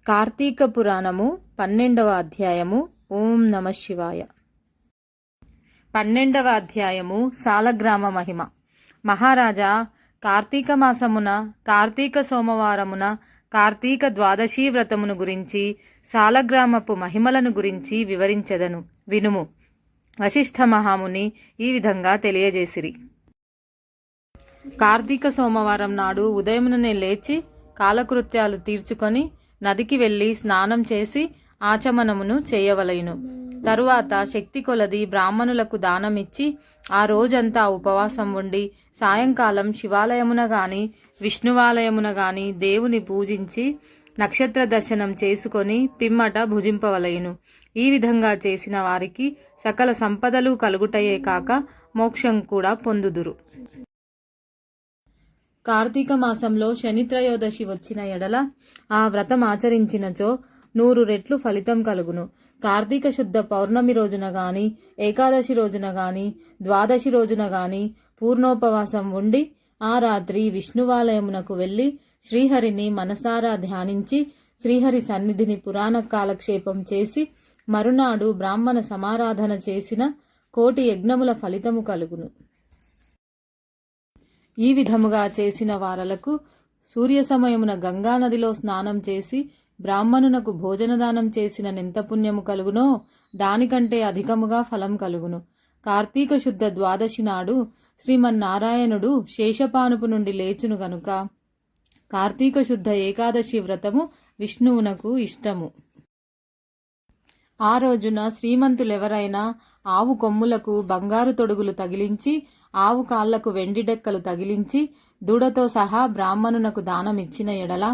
కార్తీక పురాణము 12వ అధ్యాయము. ఓం నమ శివాయ. 12వ అధ్యాయము సాలగ్రామ మహిమ. మహారాజా, కార్తీక మాసమున కార్తీక సోమవారమున కార్తీక ద్వాదశీ వ్రతమును గురించి సాలగ్రామపు మహిమలను గురించి వివరించెదను, వినుము. వశిష్ఠ మహాముని ఈ విధంగా తెలియజేసిరి. కార్తీక సోమవారం నాడు ఉదయముననే లేచి కాలకృత్యాలు తీర్చుకొని నదికి వెళ్ళి స్నానం చేసి ఆచమనమును చేయవలయును. తరువాత శక్తి కొలది బ్రాహ్మణులకు దానమిచ్చి ఆ రోజంతా ఉపవాసం ఉండి సాయంకాలం శివాలయమున గాని విష్ణువాలయమున గాని దేవుని పూజించి నక్షత్ర దర్శనం చేసుకొని పిమ్మట భుజింపవలయును. ఈ విధంగా చేసిన వారికి సకల సంపదలు కలుగుటయే కాక మోక్షం కూడా పొందుదురు. కార్తీక మాసంలో శనిత్రయోదశి వచ్చిన ఎడల ఆ వ్రతం ఆచరించినచో 100 రెట్లు ఫలితం కలుగును. కార్తీక శుద్ధ పౌర్ణమి రోజున గాని ఏకాదశి రోజున గాని ద్వాదశి రోజున గాని పూర్ణోపవాసం ఉండి ఆ రాత్రి విష్ణువాలయమునకు వెళ్ళి శ్రీహరిని మనసారా ధ్యానించి శ్రీహరి సన్నిధిని పురాణ కాలక్షేపం చేసి మరునాడు బ్రాహ్మణ సమారాధన చేసిన 1,000,000 యజ్ఞముల ఫలితము కలుగును. ఈ విధముగా చేసిన వారలకు సూర్య సమయమున గంగానదిలో స్నానం చేసి బ్రాహ్మణునకు భోజనదానం చేసిన నెంత పుణ్యము కలుగునో దానికంటే అధికముగా ఫలం కలుగును. కార్తీక శుద్ధ ద్వాదశి నాడు శ్రీమన్నారాయణుడు శేషపానుపు నుండి లేచును గనుక కార్తీక శుద్ధ ఏకాదశి వ్రతము విష్ణువునకు ఇష్టము. ఆ రోజున శ్రీమంతులెవరైనా ఆవు కొమ్ములకు బంగారు తొడుగులు తగిలించి ఆవు కాళ్లకు వెండి డెక్కలు తగిలించి దూడతో సహా బ్రాహ్మణునకు దానమిచ్చిన ఎడల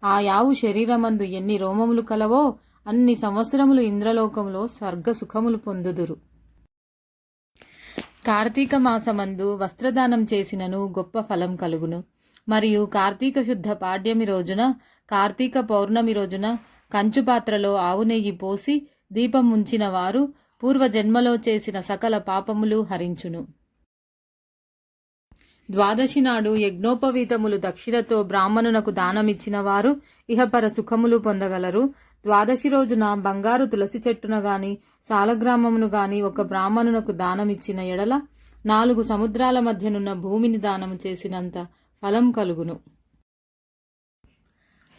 ఆ యావు శరీరమందు ఎన్ని రోమములు కలవో అన్ని సంవత్సరములు ఇంద్రలోకములో స్వర్గ సుఖములు పొందుదురు. కార్తీక మాసమందు వస్త్రదానం చేసినను గొప్ప ఫలం కలుగును. మరియు కార్తీక శుద్ధ పాడ్యమి రోజున కార్తీక పౌర్ణమి రోజున కంచు పాత్రలో ఆవు నెయ్యి పోసి దీపం ఉంచిన వారు పూర్వజన్మలో చేసిన సకల పాపములు హరించును. ద్వాదశి నాడు యజ్ఞోపవీతములు దక్షిణతో బ్రాహ్మణునకు దానమిచ్చిన వారు ఇహపర సుఖములు పొందగలరు. ద్వాదశి రోజున బంగారు తులసి చెట్టున గాని సాలగ్రామమును గాని ఒక బ్రాహ్మణునకు దానమిచ్చిన ఎడల 4 సముద్రాల మధ్యనున్న భూమిని దానము చేసినంత ఫలం కలుగును.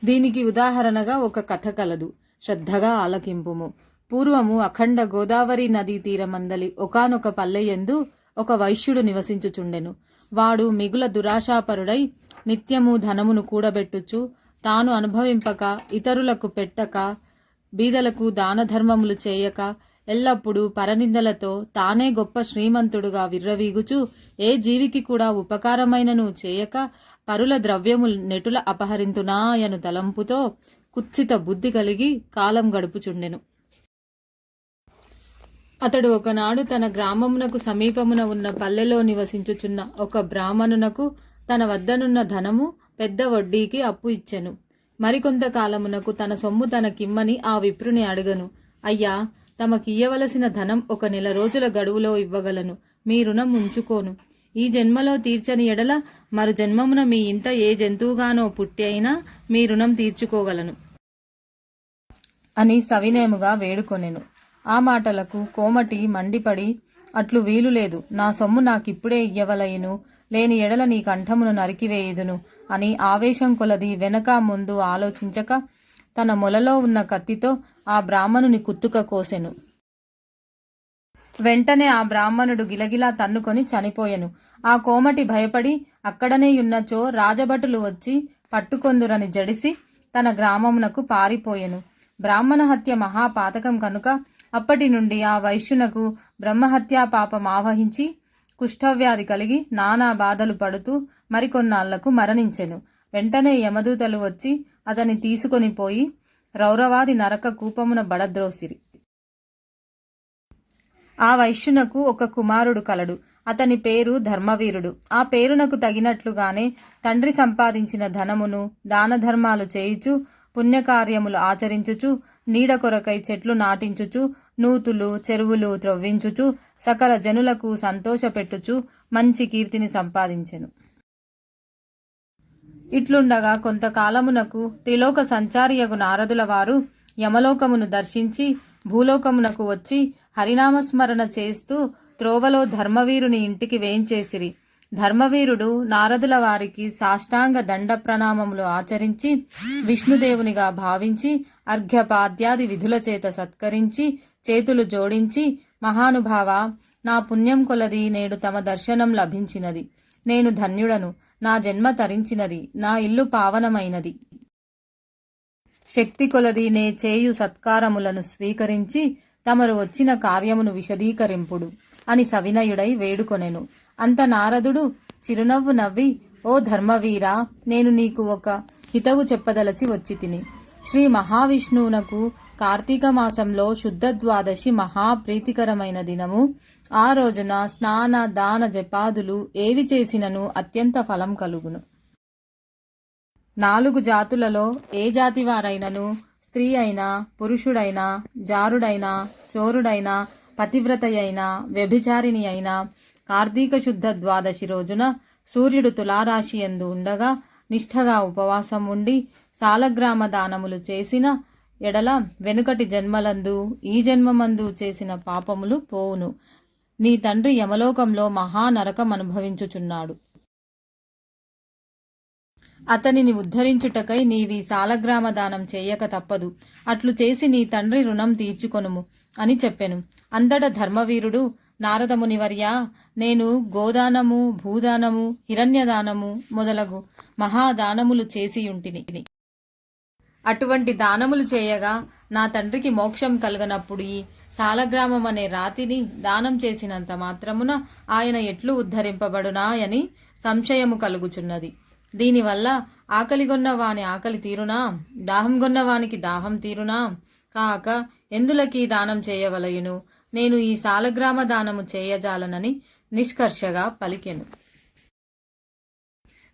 దీనికి ఉదాహరణగా ఒక కథ కలదు, శ్రద్ధగా ఆలకింపుము. పూర్వము అఖండ గోదావరి నదీ తీరమందలి ఒకానొక పల్లెయందు ఒక వైశ్యుడు నివసించుచుండెను. వాడు మిగుల దురాశాపరుడై నిత్యము ధనమును కూడబెట్టుచు తాను అనుభవింపక ఇతరులకు పెట్టక బీదలకు దానధర్మములు చేయక ఎల్లప్పుడూ పరనిందలతో తానే గొప్ప శ్రీమంతుడుగా విర్రవీగుచు ఏ జీవికి కూడా ఉపకారమైనను చేయక పరుల ద్రవ్యములు నెటుల అపహరింతునాయను తలంపుతో కుత్సిత బుద్ధి కలిగి కాలం గడుపుచుండెను. అతడు ఒకనాడు తన గ్రామమునకు సమీపమున ఉన్న పల్లెలో నివసించుచున్న ఒక బ్రాహ్మణునకు తన వద్దనున్న ధనము పెద్ద వడ్డీకి అప్పు ఇచ్చెను. మరికొంతకాలమునకు తన సొమ్ము తనకిమ్మని ఆ విప్రుని అడగను. అయ్యా, తమకియ్యవలసిన ధనం 1 నెల రోజుల గడువులో ఇవ్వగలను, మీ రుణం ఉంచుకోను. ఈ జన్మలో తీర్చని ఎడల మరు జన్మమున మీ ఇంట ఏ జంతువుగానో పుట్టి అయినా మీ రుణం తీర్చుకోగలను అని సవినేముగా వేడుకొనెను. ఆ మాటలకు కోమటి మండిపడి, అట్లు వీలులేదు, నా సొమ్ము నాకిప్పుడే ఇయ్యవలయును, లేని ఎడల నీ కంఠమును నరికివేయుదును అని ఆవేశం కొలది వెనక ముందు ఆలోచించక తన మొలలో ఉన్న కత్తితో ఆ బ్రాహ్మణుని కుత్తుక కోసెను. వెంటనే ఆ బ్రాహ్మణుడు గిలగిలా తన్నుకొని చనిపోయెను. ఆ కోమటి భయపడి అక్కడనే యున్నచో రాజభటులు వచ్చి పట్టుకొందురని జడిసి తన గ్రామమునకు పారిపోయెను. బ్రాహ్మణ హత్య మహాపాతకం కనుక అప్పటి నుండి ఆ వైశ్యునకు బ్రహ్మహత్యా పాపం ఆవహించి కుష్ఠవ్యాధి కలిగి నానా బాధలు పడుతూ మరికొన్నాళ్లకు మరణించెను. వెంటనే యమదూతలు వచ్చి అతని తీసుకొని పోయి రౌరవాది నరక కూపమున బడద్రోసిరి. ఆ వైశ్యునకు ఒక కుమారుడు కలడు. అతని పేరు ధర్మవీరుడు. ఆ పేరునకు తగినట్లుగానే తండ్రి సంపాదించిన ధనమును దానధర్మాలు చేయుచు పుణ్యకార్యములు ఆచరించుచు నీడ కొరకై చెట్లు నాటించుచు నూతులు చెరువులు త్రవ్వించుచు సకల జనులకు సంతోషపెట్టుచు మంచి కీర్తిని సంపాదించెను. ఇట్లుండగా కొంతకాలమునకు త్రిలోక సంచారియగు నారదుల వారు యమలోకమును దర్శించి భూలోకమునకు వచ్చి హరినామస్మరణ చేస్తూ త్రోవలో ధర్మవీరుని ఇంటికి వేంచేసిరి. ధర్మవీరుడు నారదుల వారికి సాష్టాంగ దండ ప్రణామములు ఆచరించి విష్ణుదేవునిగా భావించి అర్ఘ్యపాద్యాది విధుల చేత సత్కరించి చేతులు జోడించి, మహానుభావ, నా పుణ్యం కొలది నేడు తమ దర్శనం లభించినది. నేను ధన్యుడను. నా జన్మ తరించినది. నా ఇల్లు పావనమైనది. శక్తి కొలది నే చేయు సత్కారములను స్వీకరించి తమరు వచ్చిన కార్యమును విశదీకరింపుడు అని సవినయుడై వేడుకొనెను. అంత నారదుడు చిరునవ్వు నవ్వి, ఓ ధర్మవీరా, నేను నీకు ఒక హితవు చెప్పదలచి వచ్చి తిని. శ్రీ మహావిష్ణువునకు కార్తీక మాసంలో శుద్ధ ద్వాదశి మహాప్రీతికరమైన దినము. ఆ రోజున స్నాన దాన జపాదులు ఏవి చేసినను అత్యంత ఫలం కలుగును. 4 జాతులలో ఏ జాతి వారైనను, స్త్రీ అయినా పురుషుడైనా జారుడైనా చోరుడైనా పతివ్రతయైనా వ్యభిచారిణి అయినా కార్తీక శుద్ధ ద్వాదశి రోజున సూర్యుడు తులారాశి యందు ఉండగా నిష్ఠగా ఉపవాసం ఉండి సాలగ్రామ దానములు చేసిన ఎడల వెనుకటి జన్మలందు ఈ జన్మమందు చేసిన పాపములు పోవును. నీ తండ్రి యమలోకంలో మహానరకం అనుభవించుచున్నాడు. అతనిని ఉద్ధరించుటకై నీవి సాలగ్రామ దానం చేయక తప్పదు. అట్లు చేసి నీ తండ్రి రుణం తీర్చుకొనుము అని చెప్పెను. అంతట ధర్మవీరుడు, నారదమునివర్యా, నేను గోదానము, భూదానము, హిరణ్యదానము మొదలగు మహాదానములు చేసియుంటిని. అటువంటి దానములు చేయగా నా తండ్రికి మోక్షం కలుగనప్పుడు ఈ సాలగ్రామం అనే రాతిని దానం చేసినంత మాత్రమున ఆయన ఎట్లు ఉద్ధరింపబడునాయని సంశయము కలుగుచున్నది. దీనివల్ల ఆకలిగొన్న వాని ఆకలి తీరునా, దాహంగొన్న వానికి దాహం తీరునా కాక ఎందులకి దానం చేయవలయును. నేను ఈ సాలగ్రామ దానము చేయజాలనని నిష్కర్షగా పలికెను.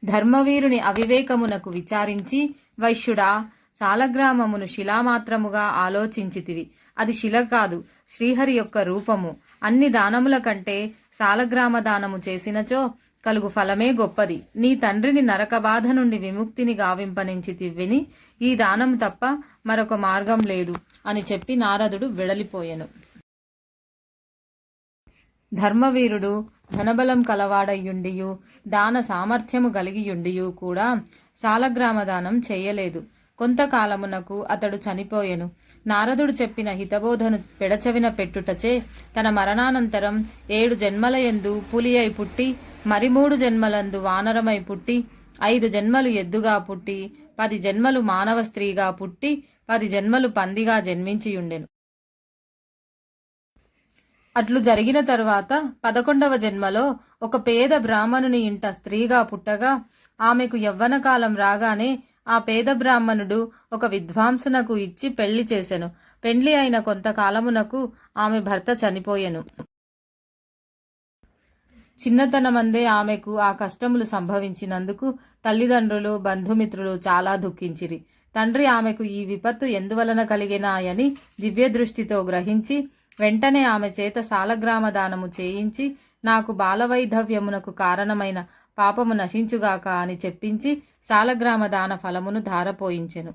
ధర్మవీరుని అవివేకమునకు విచారించి, వైశ్యుడా, సాలగ్రామమును శిలామాత్రముగా ఆలోచించితివి. అది శిల కాదు, శ్రీహరి యొక్క రూపము. అన్ని దానముల కంటే సాలగ్రామ దానము చేసినచో కలుగు ఫలమే గొప్పది. నీ తండ్రిని నరకబాధ నుండి విముక్తిని గావింపనించితివిని ఈ దానము తప్ప మరొక మార్గం లేదు అని చెప్పి నారదుడు వెడలిపోయెను. ధర్మవీరుడు ధనబలం కలవాడయ్యుండియు దాన సామర్థ్యము కలిగియుండియు కూడా సాలగ్రామ దానం చేయలేదు. కొంతకాలమునకు అతడు చనిపోయెను. నారదుడు చెప్పిన హితబోధను పెడచెవిన పెట్టుటచే తన మరణానంతరం 7 జన్మలయందు పులి అయి పుట్టి, మరి 3 జన్మలందు వానరమై పుట్టి, 5 జన్మలు ఎద్దుగా పుట్టి, 10 జన్మలు మానవ స్త్రీగా పుట్టి, 10 జన్మలు పందిగా జన్మించియుండెను. అట్లు జరిగిన తరువాత 11వ జన్మలో ఒక పేద బ్రాహ్మణుని ఇంట స్త్రీగా పుట్టగా ఆమెకు యవ్వన కాలం రాగానే ఆ పేద బ్రాహ్మణుడు ఒక విద్వాంసునకు ఇచ్చి పెళ్లి చేసెను. పెండ్లి అయిన కొంతకాలమునకు ఆమె భర్త చనిపోయెను. చిన్నతనమందే ఆమెకు ఆ కష్టములు సంభవించినందుకు తల్లిదండ్రులు బంధుమిత్రులు చాలా దుఃఖించిరి. తండ్రి ఆమెకు ఈ విపత్తు ఎందువలన కలిగినాయని దివ్య దృష్టితో గ్రహించి వెంటనే ఆమె చేత సాలగ్రామ దానము చేయించి నాకు బాలవైధవ్యమునకు కారణమైన పాపము నశించుగాక అని చెప్పించి సాలగ్రామ దాన ఫలమును ధారపోయించెను.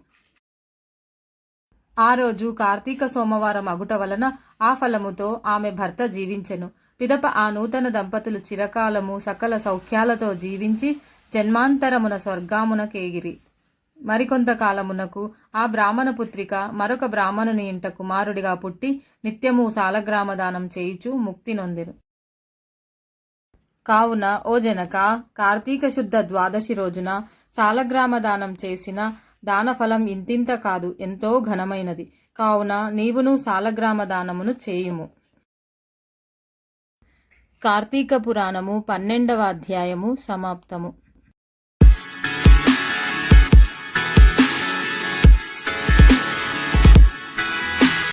ఆ రోజు కార్తీక సోమవారం అగుట వలన ఆ ఫలముతో ఆమె భర్త జీవించెను. పిదప ఆ నూతన దంపతులు చిరకాలము సకల సౌఖ్యాలతో జీవించి జన్మాంతరమున స్వర్గామున కేగిరి. మరికొంతకాలమునకు ఆ బ్రాహ్మణ పుత్రిక మరొక బ్రాహ్మణుని ఇంట కుమారుడిగా పుట్టి నిత్యము సాలగ్రామ దానం చేయుచు ముక్తి నొందెను. కావున ఓ జనక, కార్తీక శుద్ధ ద్వాదశి రోజున సాలగ్రామ దానం చేసిన దానఫలం ఇంతింత కాదు, ఎంతో ఘనమైనది. కావున నీవును సాలగ్రామ దానమును చేయుము. కార్తీక పురాణము 12వ అధ్యాయము సమాప్తము.